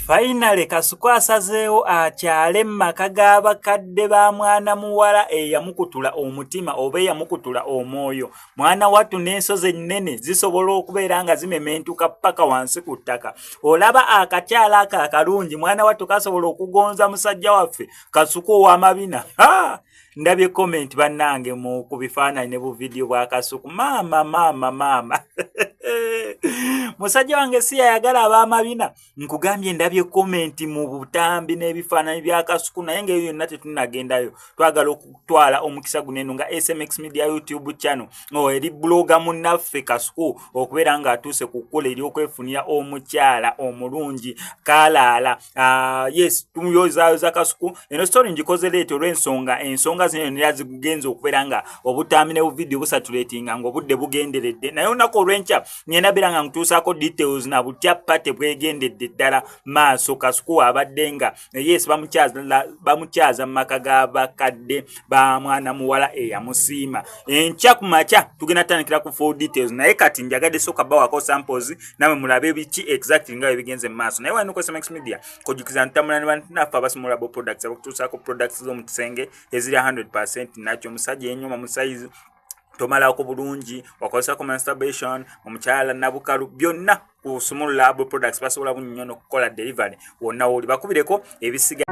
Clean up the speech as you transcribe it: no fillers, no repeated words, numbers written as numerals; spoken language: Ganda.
Finally Kasuku asazeewo akyale maka g'abakadde ba mwana muwala eyamukutula omutima oba eyamukutula omwoyo. Mwana wattu n'ensozi ennene zisobola okubeera nga zimementuka paka wansi ku ttaka. Olaba akakyala ako akalungi mwana wattu kasobola okugonza musajja waffe Kasuku ow'amabina. Ndabye comment bannange mu kubifaananyi ne bu video bwa Kasuku. Mama. Musajja wange si yayagala ab'amabina. Nkugambye ndabye comment mu butambi n'ebifaananyi bya Kasuku naye ng'eyo yonna tetunnagendayo. Twagala okutwala omukisa guneno nga SMX Media YouTube channel eri blogger munnaffe Kasuku okubeera ng'atuuse ku kkola ery'okwefunira omukyala omulungi Kalaala. Yes, tumuyozaayoza Kasuku. Eno story ngikoze leeta olw'ensonga zino nera zigenza okubeera nga obutambi ne bu video busatulatinga ng'obudde bugenderedde. Naye olunaku olw'enkya ngenda beera nga nkutuusaako details na butya pate bwegendedde ddala maaso Kasuku abadde nga yes bamukyaza mu maka g'abakadde ba mwana muwala eyamusiima. Enkya ku makya tugenda tandikira ku full details naye kati njagadde sooka bawako samples namwe mulabe biki exactly nga bigenze mu maaso. Naye wano ku SMX Media kojukiza ntamulana naffe abasumulabo products abakutuusaako products z'omutusenge eziri 100% nakyo musajja enyuma mu size tomala ko bulungi wakozesa ko masturbation omukyala nabukalu byonna ku Sumul Lab products basobola bunnyono kukola delivery wonna oli bakubireko ebisiga